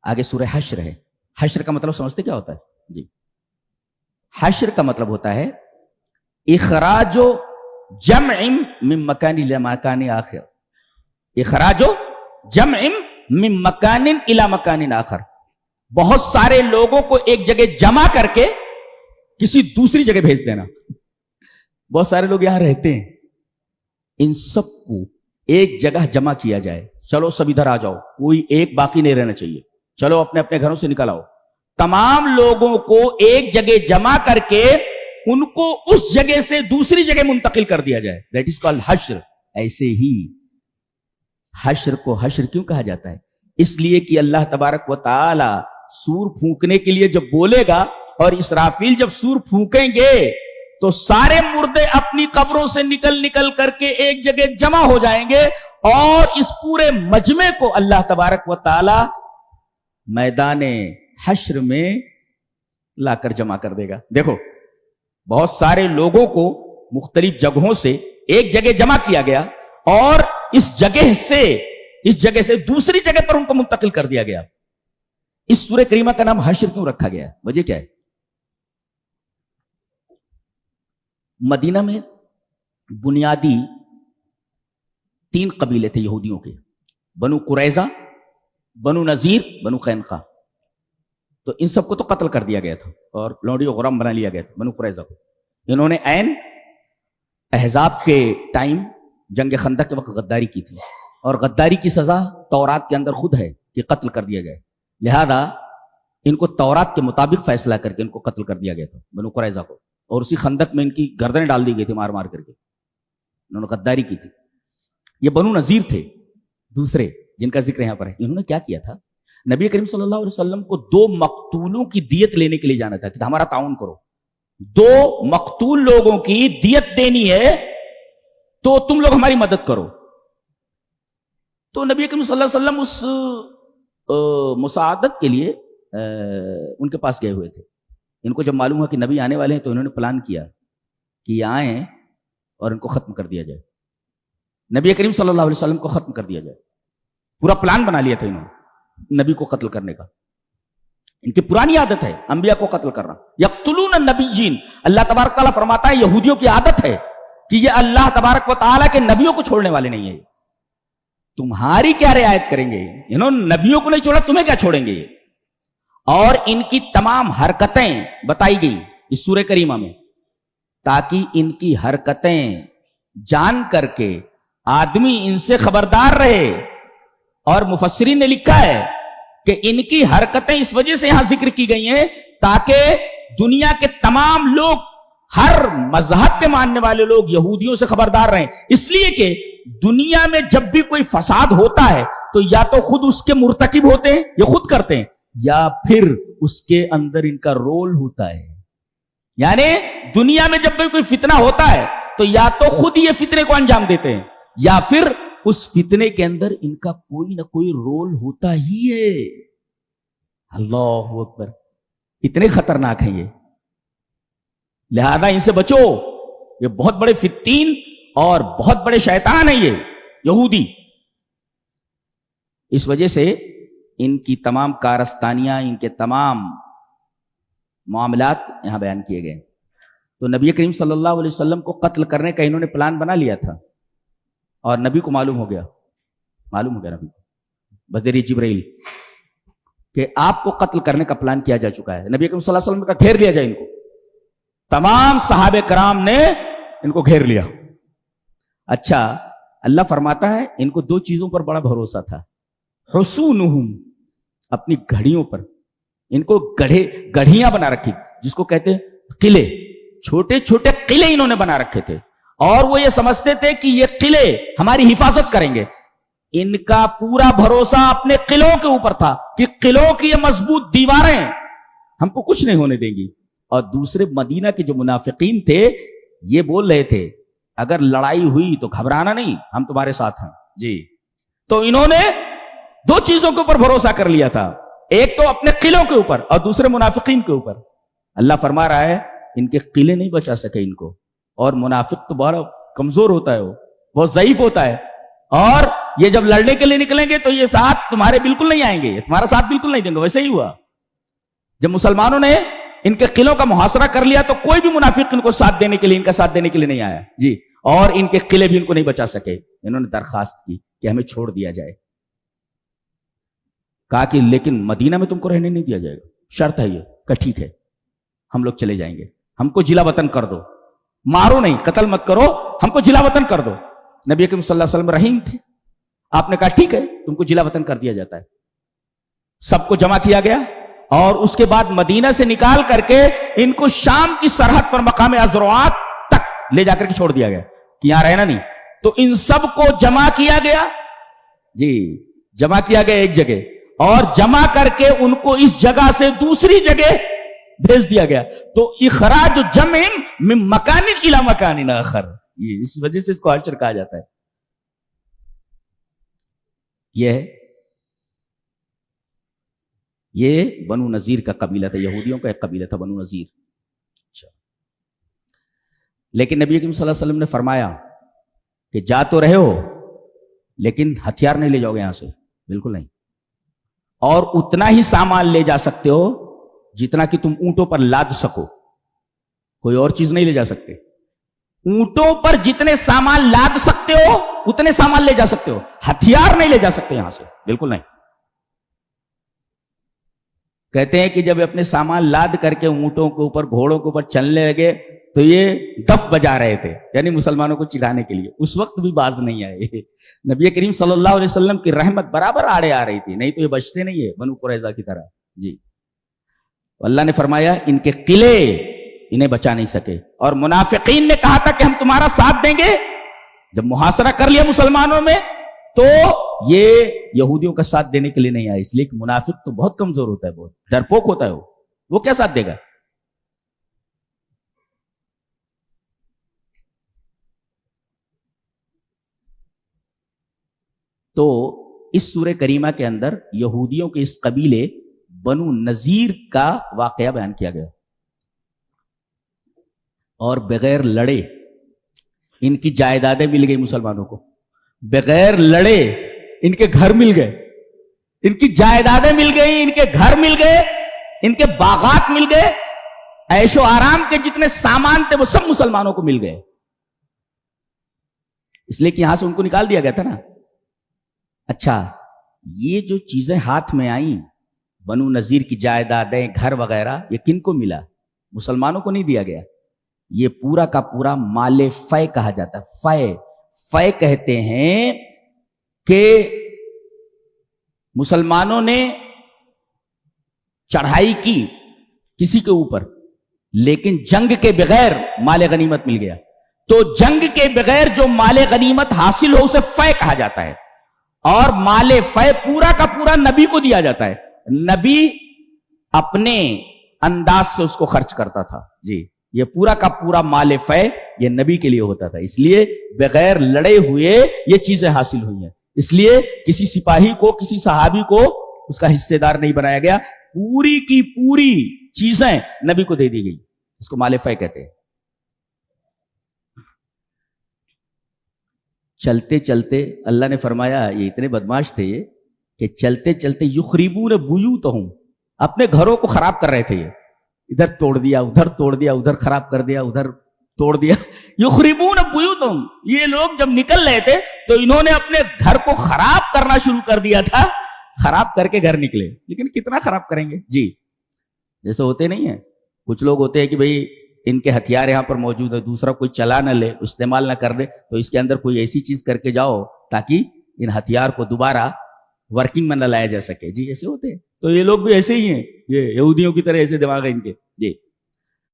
آگے سورہ حشر ہے. حشر کا مطلب سمجھتے کیا ہوتا ہے جی؟ حشر کا مطلب ہوتا ہے اخراج جمع من مکان الی مکان آخر. اخراج جمع من مکان الی مکان آخر. بہت سارے لوگوں کو ایک جگہ جمع کر کے کسی دوسری جگہ بھیج دینا. بہت سارے لوگ یہاں رہتے ہیں, ان سب کو ایک جگہ جمع کیا جائے. چلو سب ادھر آ جاؤ, کوئی ایک باقی نہیں رہنا چاہیے, چلو اپنے اپنے گھروں سے نکل آؤ. تمام لوگوں کو ایک جگہ جمع کر کے ان کو اس جگہ سے دوسری جگہ منتقل کر دیا جائے. دیٹ از کالڈ حشر. ایسے ہی حشر کو حشر کیوں کہا جاتا ہے؟ اس لیے کہ اللہ تبارک و تعالی سور پھونکنے کے لیے جب بولے گا اور اسرافیل جب سور پھونکیں گے تو سارے مردے اپنی قبروں سے نکل نکل کر کے ایک جگہ جمع ہو جائیں گے اور اس پورے مجمع کو اللہ تبارک و تعالی میدان حشر میں لا کر جمع کر دے گا. دیکھو بہت سارے لوگوں کو مختلف جگہوں سے ایک جگہ جمع کیا گیا اور اس جگہ سے دوسری جگہ پر ان کو منتقل کر دیا گیا. اس سورہ کریمہ کا نام حشر کیوں رکھا گیا؟ وجہ کیا ہے؟ مدینہ میں بنیادی 3 قبیلے تھے یہودیوں کے, بنو قریظہ, بنو نذیر, بنو قینقاع. تو ان سب کو تو قتل کر دیا گیا تھا اور لوڈی و غرام بنا لیا گیا تھا بنو قریظہ کو. انہوں نے عین احزاب کے ٹائم جنگ خندق کے وقت غداری کی تھی اور غداری کی سزا تورات کے اندر خود ہے کہ قتل کر دیا جائے. لہذا ان کو تورات کے مطابق فیصلہ کر کے ان کو قتل کر دیا گیا تھا بنو قریظہ کو, اور اسی خندق میں ان کی گردنیں ڈال دی گئی تھی مار مار کر کے. انہوں نے غداری کی تھی. یہ بنو نذیر تھے دوسرے جن کا ذکر یہاں پر ہے. انہوں نے کیا کیا تھا؟ نبی کریم صلی اللہ علیہ وسلم کو 2 مقتولوں کی دیت لینے کے لیے جانا تھا کہ ہمارا تعاون کرو, 2 مقتول لوگوں کی دیت دینی ہے تو تم لوگ ہماری مدد کرو. تو نبی کریم صلی اللہ علیہ وسلم اس مساعدت کے لیے ان کے پاس گئے ہوئے تھے. ان کو جب معلوم ہوا کہ نبی آنے والے ہیں تو انہوں نے پلان کیا کہ یہ آئیں اور ان کو ختم کر دیا جائے, نبی کریم صلی اللہ علیہ وسلم کو ختم کر دیا جائے. پورا پلان بنا لیا تھا انہوں نے نبی کو قتل کرنے کا. ان کی پرانی عادت ہے انبیاء کو قتل کرنا. یقتلون النبیین, اللہ تبارک تعالیٰ فرماتا ہے یہودیوں کی عادت ہے کہ یہ اللہ تبارک و تعالیٰ کے نبیوں کو چھوڑنے والے نہیں ہیں. تمہاری کیا رعایت کریں گے؟ انہوں نے نبیوں کو نہیں چھوڑا, تمہیں کیا چھوڑیں گے؟ اور ان کی تمام حرکتیں بتائی گئی اس سورہ کریمہ میں تاکہ ان کی حرکتیں جان کر کے آدمی ان سے خبردار رہے. اور مفسرین نے لکھا ہے کہ ان کی حرکتیں اس وجہ سے یہاں ذکر کی گئی ہیں تاکہ دنیا کے تمام لوگ, ہر مذہب پہ ماننے والے لوگ یہودیوں سے خبردار رہیں. اس لیے کہ دنیا میں جب بھی کوئی فساد ہوتا ہے تو یا تو خود اس کے مرتکب ہوتے ہیں, یہ خود کرتے ہیں, یا پھر اس کے اندر ان کا رول ہوتا ہے. یعنی دنیا میں جب بھی کوئی فتنہ ہوتا ہے تو یا تو خود یہ فتنے کو انجام دیتے ہیں یا پھر اس فتنے کے اندر ان کا کوئی نہ کوئی رول ہوتا ہی ہے. اللہ اکبر, اتنے خطرناک ہیں یہ. لہذا ان سے بچو, یہ بہت بڑے فتین اور بہت بڑے شیطان ہیں یہ یہودی. اس وجہ سے ان کی تمام کارستانیاں, ان کے تمام معاملات یہاں بیان کیے گئے. تو نبی کریم صلی اللہ علیہ وسلم کو قتل کرنے کا انہوں نے پلان بنا لیا تھا اور نبی کو معلوم ہو گیا نبی کو بذریعہ جبرائیل کہ آپ کو قتل کرنے کا پلان کیا جا چکا ہے. نبی کریم صلی اللہ علیہ وسلم کا گھیر لیا جائے ان کو. تمام صحابہ کرام نے ان کو گھیر لیا. اچھا, اللہ فرماتا ہے ان کو 2 چیزوں پر بڑا بھروسہ تھا. حصونہم, اپنی گھڑیوں پر. ان کو گڑھیاں بنا رکھی جس کو کہتے ہیں قلعے, چھوٹے چھوٹے قلعے انہوں نے بنا رکھے تھے اور وہ یہ سمجھتے تھے کہ یہ قلعے ہماری حفاظت کریں گے. ان کا پورا بھروسہ اپنے قلعوں کے اوپر تھا کہ قلعوں کی یہ مضبوط دیواریں ہم کو کچھ نہیں ہونے دیں گی. اور دوسرے مدینہ کے جو منافقین تھے یہ بول رہے تھے اگر لڑائی ہوئی تو گھبرانا نہیں, ہم تمہارے ساتھ ہیں جی. تو انہوں نے 2 چیزوں کے اوپر بھروسہ کر لیا تھا, ایک تو اپنے قلعوں کے اوپر اور دوسرے منافقین کے اوپر. اللہ فرما رہا ہے ان کے قلعے نہیں بچا سکے ان کو, اور منافق تو بڑا کمزور ہوتا ہے, وہ بہت ضعیف ہوتا ہے, اور یہ جب لڑنے کے لیے نکلیں گے تو یہ ساتھ تمہارے بالکل نہیں آئیں گے، یہ تمہارا ساتھ بالکل نہیں دیں گے. ویسے ہی ہوا جب مسلمانوں نے ان کے قلعوں کا محاصرہ کر لیا تو کوئی بھی منافق ان کو ساتھ دینے کے لیے، ان کا ساتھ دینے کے لیے نہیں آیا جی. اور ان کے قلعے بھی ان کو نہیں بچا سکے. انہوں نے درخواست کی کہ ہمیں چھوڑ دیا جائے. کہا کہ لیکن مدینہ میں تم کو رہنے نہیں دیا جائے گا، شرط ہے یہ. کہ ٹھیک ہے ہم لوگ چلے جائیں گے، ہم کو جلا وطن کر دو، مارو نہیں، قتل مت کرو، ہم کو جلا وطن کر دو. نبی اکرم صلی اللہ علیہ وسلم رحیم تھے. آپ نے کہا ٹھیک ہے تم کو جلا وطن کر دیا جاتا ہے. سب کو جمع کیا گیا اور اس کے بعد مدینہ سے نکال کر کے ان کو شام کی سرحد پر مقام عزروات تک لے جا کر کے چھوڑ دیا گیا کہ یہاں رہنا نہیں. تو ان سب کو جمع کیا گیا جی، جمع کیا گیا ایک جگہ، اور جمع کر کے ان کو اس جگہ سے دوسری جگہ بھیج دیا گیا. تو اخراج جمع من مکان الی مکان آخر، اس وجہ سے اس کو حشر کہا جاتا ہے. یہ بنو نذیر کا قبیلہ تھا، یہودیوں کا ایک قبیلہ تھا بنو نذیر. اچھا، لیکن نبی اکرم صلی اللہ علیہ وسلم نے فرمایا کہ جا تو رہے ہو لیکن ہتھیار نہیں لے جاؤ گے یہاں سے، بالکل نہیں. اور اتنا ہی سامان لے جا سکتے ہو جتنا کہ تم اونٹوں پر لاد سکو، کوئی اور چیز نہیں لے جا سکتے. اونٹوں پر جتنے سامان لاد سکتے ہو اتنے سامان لے جا سکتے ہو، ہتھیار نہیں لے جا سکتے یہاں سے، بالکل نہیں. کہتے ہیں کہ جب اپنے سامان لاد کر کے اونٹوں کے اوپر، گھوڑوں کے اوپر چلنے لگے تو یہ دف بجا رہے تھے، یعنی مسلمانوں کو چڑھانے کے لیے. اس وقت بھی باز نہیں آئے. نبی کریم صلی اللہ علیہ وسلم کی رحمت برابر آڑے آ رہی تھی، نہیں تو یہ بچتے نہیں ہے بنو قریظہ کی طرح جی. اللہ نے فرمایا ان کے قلعے انہیں بچا نہیں سکے. اور منافقین نے کہا تھا کہ ہم تمہارا ساتھ دیں گے. جب محاصرہ کر لیا مسلمانوں میں تو یہ یہودیوں کا ساتھ دینے کے لیے نہیں آئے، اس لیے کہ منافق تو بہت کمزور ہوتا ہے، بہت ڈرپوک ہوتا ہے. وہ کیا ساتھ دے گا؟ تو اس سورہ کریمہ کے اندر یہودیوں کے اس قبیلے بنو نذیر کا واقعہ بیان کیا گیا. اور بغیر لڑے ان کی جائیدادیں مل گئی مسلمانوں کو، بغیر لڑے ان کے گھر مل گئے، ان کی جائیدادیں مل گئی، ان کے گھر مل گئے، ان کے باغات مل گئے، عیش و آرام کے جتنے سامان تھے وہ سب مسلمانوں کو مل گئے. اس لیے کہ یہاں سے ان کو نکال دیا گیا تھا نا. اچھا، یہ جو چیزیں ہاتھ میں آئیں، بنو نذیر کی جائیدادیں، گھر وغیرہ، یہ کن کو ملا؟ مسلمانوں کو نہیں دیا گیا. یہ پورا کا پورا مال فے کہا جاتا ہے. فے کہتے ہیں کہ مسلمانوں نے چڑھائی کی کسی کے اوپر، لیکن جنگ کے بغیر مال غنیمت مل گیا. تو جنگ کے بغیر جو مال غنیمت حاصل ہو اسے فے کہا جاتا ہے. اور مال فے پورا کا پورا نبی کو دیا جاتا ہے. نبی اپنے انداز سے اس کو خرچ کرتا تھا جی. یہ پورا کا پورا مال فے یہ نبی کے لیے ہوتا تھا، اس لیے بغیر لڑے ہوئے یہ چیزیں حاصل ہوئی ہیں. اس لیے کسی سپاہی کو، کسی صحابی کو اس کا حصے دار نہیں بنایا گیا. پوری کی پوری چیزیں نبی کو دے دی گئی. اس کو مال فے کہتے ہیں. چلتے چلتے اللہ نے فرمایا یہ اتنے بدماش تھے یہ کہ چلتے چلتے یخربون بیوتہم، اپنے گھروں کو خراب کر رہے تھے. یہ ادھر توڑ دیا، ادھر توڑ دیا، ادھر خراب کر دیا، ادھر توڑ دیا. یخربون بیوتہم، یہ لوگ جب نکل رہے تھے تو انہوں نے اپنے گھر کو خراب کرنا شروع کر دیا تھا. خراب کر کے گھر نکلے، لیکن کتنا خراب کریں گے جی. جیسے ہوتے نہیں ہیں کچھ لوگ ہوتے ہیں کہ بھئی ان کے ہتھیار یہاں پر موجود ہے، دوسرا کوئی چلا نہ لے، استعمال نہ کر دے، تو اس کے اندر کوئی ایسی چیز کر کے جاؤ تاکہ ان ہتھیار کو دوبارہ ورکنگ میں نہ لایا جا سکے جی. ایسے ہوتے ہیں. تو یہ لوگ بھی ایسے ہی ہیں، یہ یہودیوں کی طرح ایسے دماغ ہے ان کے جی.